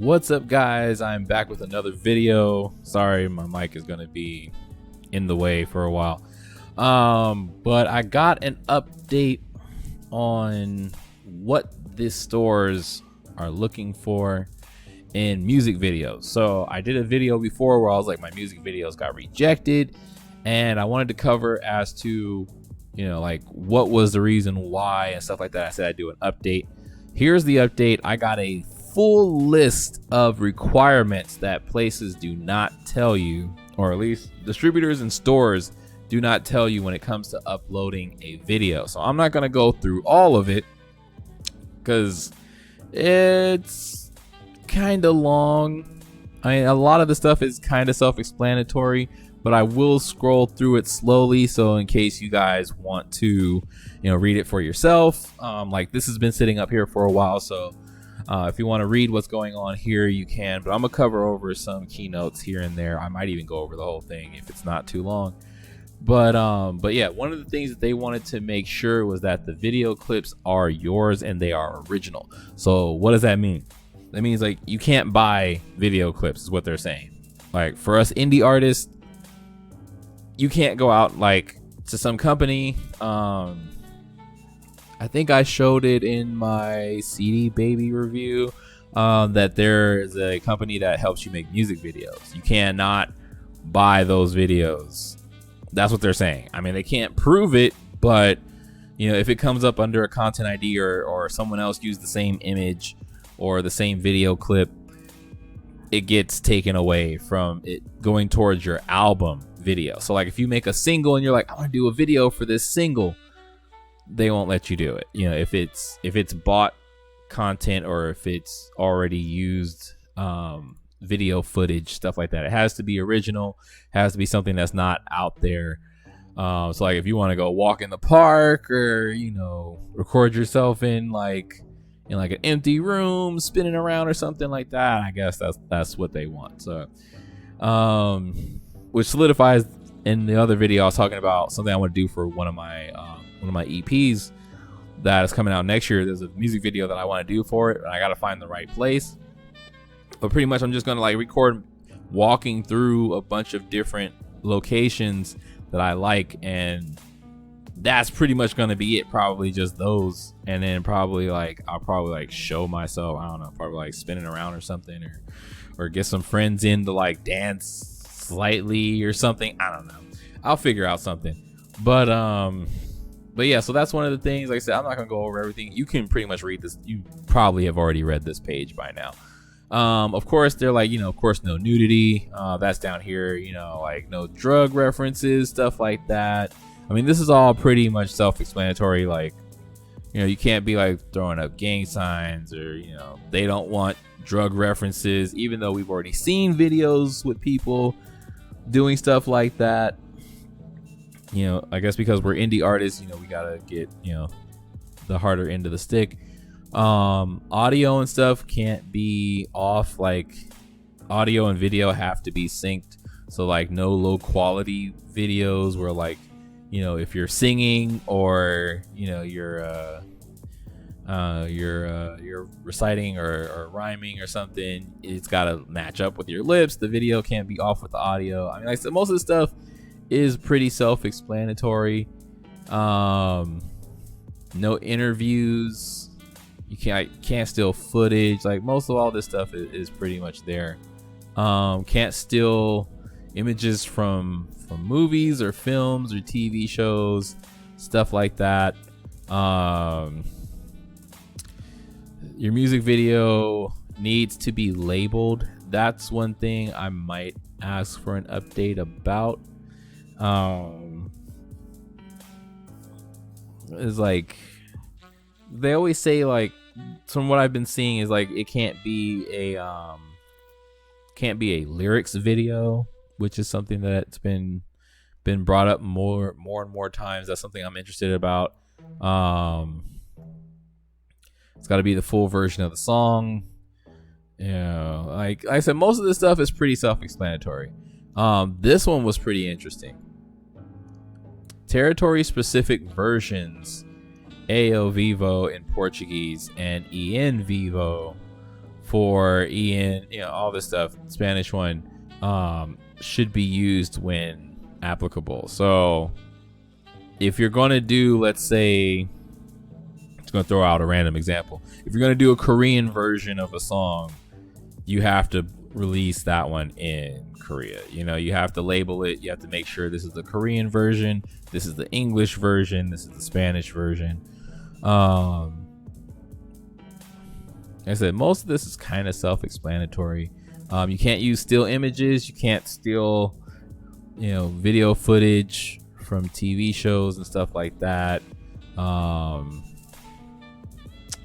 What's up, guys? I'm back with another video. Sorry, my mic is gonna be in the way for a while. But I got an update on what the stores are looking for in music videos. So I did a video before where I was like, my music videos got rejected, and I wanted to cover as to, like what was the reason why and stuff like that. I said I'd do an update. Here's the update. I got a full list of requirements that places do not tell you, or at least distributors and stores do not tell you when it comes to uploading a video. So I'm not going to go through all of it because it's kind of long. I mean, a lot of the stuff is kind of self-explanatory, but I will scroll through it slowly, so in case you guys want to read it for yourself. Like, this has been sitting up here for a while, so if you want to read what's going on here, you can, but I'm gonna cover over some keynotes here and there. I might even go over the whole thing if it's not too long. But yeah, one of the things that they wanted to make sure was that the video clips are yours and they are original. So what does that mean? That means, like, you can't buy video clips is what they're saying. Like, for us indie artists, you can't go out like to some company. I think I showed it in my CD Baby review that there is a company that helps you make music videos. You cannot buy those videos. That's what they're saying. I mean, they can't prove it, but if it comes up under a content ID or someone else used the same image or the same video clip, it gets taken away from it going towards your album video. So like, if you make a single and you're like, I want to do a video for this single, they won't let you do it. If it's bought content or if it's already used video footage, stuff like that, it has to be original, has to be something that's not out there. So like, if you want to go walk in the park or record yourself in like an empty room spinning around or something like that, I guess that's what they want. So which solidifies in the other video I was talking about something I want to do for one of my EPs that is coming out next year. There's a music video that I want to do for it, and I got to find the right place. But pretty much I'm just gonna like record walking through a bunch of different locations that I like, and that's pretty much gonna be it. Probably just those, and then probably like I'll probably like show myself, I don't know, probably like spinning around or something, or get some friends in to like dance slightly or something. I don't know, I'll figure out something. But yeah, so that's one of the things. Like I said, I'm not gonna go over everything. You can pretty much read this. You probably have already read this page by now. Of course, they're like, of course, no nudity. That's down here. Like no drug references, stuff like that. I mean, this is all pretty much self-explanatory. Like, you can't be like throwing up gang signs, or they don't want drug references, even though we've already seen videos with people doing stuff like that. I guess because we're indie artists, we gotta get the harder end of the stick. Audio and stuff can't be off. Like, audio and video have to be synced. So like, no low quality videos where like, if you're singing or you're reciting or rhyming or something, it's got to match up with your lips. The video can't be off with the audio. I mean, like I said, most of the stuff is pretty self-explanatory. No interviews. You can't steal footage. Like, most of all this stuff is pretty much there. Can't steal images from movies or films or TV shows, stuff like that. Your music video needs to be labeled. That's one thing I might ask for an update about. Is like, they always say, like, from what I've been seeing, is like, it can't be a lyrics video, which is something that's been brought up more and more times. That's something I'm interested about. It's got to be the full version of the song. Like I said, most of this stuff is pretty self-explanatory. This one was pretty interesting. Territory specific versions, ao vivo in Portuguese and en vivo for EN, all this stuff, Spanish one, should be used when applicable. So if you're going to do, let's say, just going to throw out a random example. If you're going to do a Korean version of a song, you have to release that one in Korea. You have to label it. You have to make sure this is the Korean version, this is the English version, this is the Spanish version. Like I said, most of this is kind of self-explanatory. You can't use still images. You can't steal, video footage from TV shows and stuff like that.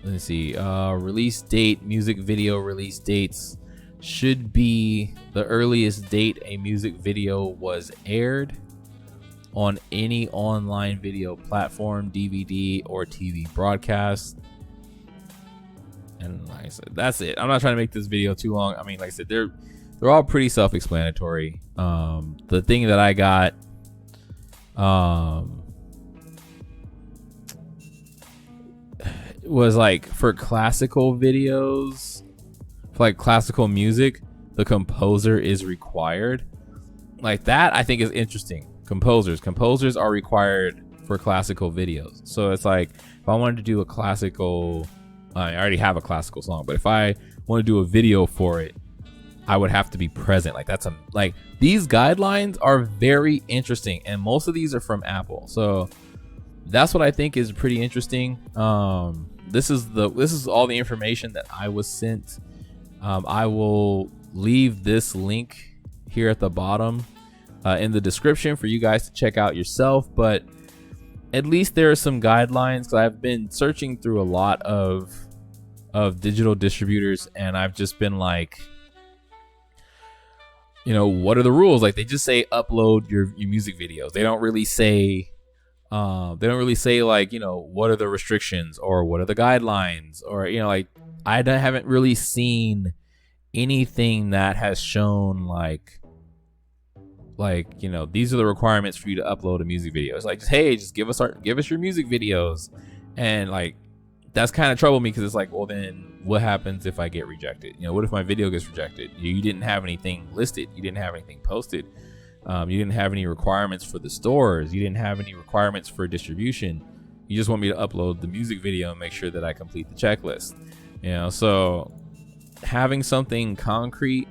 Let's see. Release date, music video release dates should be the earliest date a music video was aired on any online video platform, DVD or TV broadcast. And like I said, that's it. I'm not trying to make this video too long. I mean, like I said, they're all pretty self-explanatory. The thing that I got, was like for classical videos, for like classical music, the composer is required. Like that, I think is interesting. Composers are required for classical videos. So it's like, if I wanted to do a classical, I already have a classical song, but if I want to do a video for it, I would have to be present. Like that's like these guidelines are very interesting, and most of these are from Apple. So that's what I think is pretty interesting. This is all the information that I was sent. I will leave this link here at the bottom in the description for you guys to check out yourself. But at least there are some guidelines, because I've been searching through a lot of digital distributors, and I've just been like, what are the rules? Like they just say upload your music videos. They don't really say like, what are the restrictions or what are the guidelines, or like I haven't really seen anything that has shown like these are the requirements for you to upload a music video. It's like, just give us your music videos. And like that's kind of troubled me, because it's like, well, then what happens if I get rejected? What if my video gets rejected? You didn't have anything listed, you didn't have anything posted, you didn't have any requirements for the stores, you didn't have any requirements for distribution. You just want me to upload the music video and make sure that I complete the checklist. So having something concrete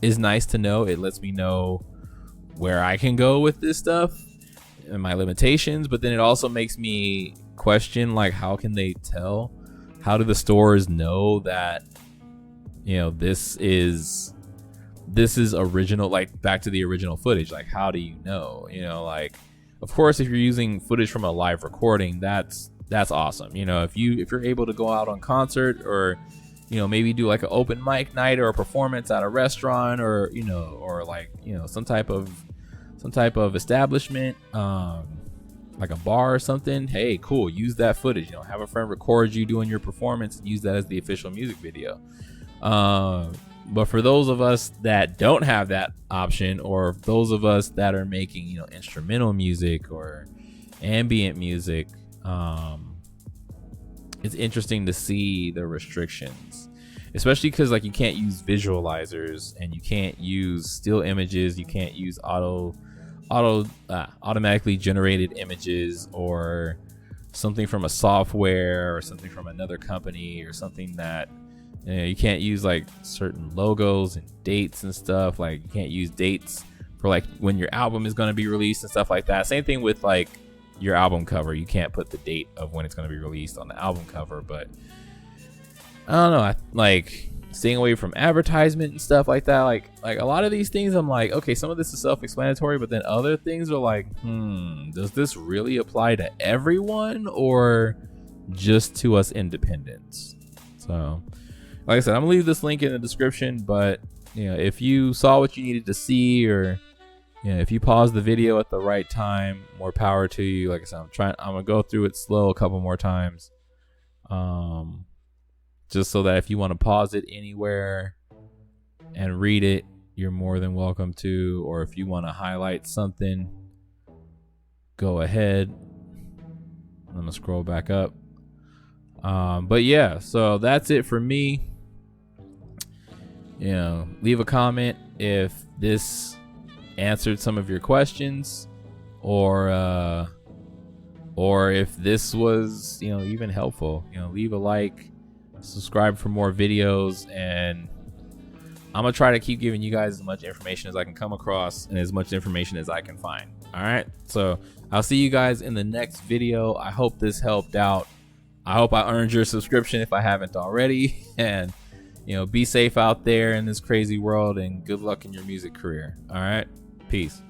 is nice to know. It lets me know where I can go with this stuff and my limitations, but then it also makes me question, like, how can they tell? How do the stores know that this is original, like back to the original footage? Like, how do you know? Like, of course, if you're using footage from a live recording, that's awesome. If you're able to go out on concert, or maybe do like an open mic night or a performance at a restaurant, or like some type of establishment, like a bar or something. Hey, cool, use that footage. Have a friend record you doing your performance and use that as the official music video. But for those of us that don't have that option, or those of us that are making instrumental music or ambient music, it's interesting to see the restrictions, especially because like you can't use visualizers, and you can't use still images, you can't use automatically generated images, or something from a software, or something from another company, or something that you can't use like certain logos and dates and stuff. Like you can't use dates for like when your album is going to be released and stuff like that. Same thing with like your album cover. You can't put the date of when it's going to be released on the album cover. But I don't know, like staying away from advertisement and stuff like that. Like a lot of these things, I'm like, okay, some of this is self-explanatory, but then other things are like, does this really apply to everyone or just to us independents? So like I said, I'm gonna leave this link in the description, but if you saw what you needed to see, or if you paused the video at the right time, more power to you. Like I said, I'm gonna go through it slow a couple more times, just so that if you want to pause it anywhere and read it, you're more than welcome to. Or if you want to highlight something, go ahead. I'm gonna scroll back up. But yeah, so that's it for me. You know, leave a comment if this answered some of your questions, or if this was, you know, even helpful. You know, leave a like, subscribe for more videos, and I'm gonna try to keep giving you guys as much information as I can come across and as much information as I can find. All right, so I'll see you guys in the next video. I hope this helped out. I hope I earned your subscription if I haven't already. And, you know, be safe out there in this crazy world, and good luck in your music career. All right, peace.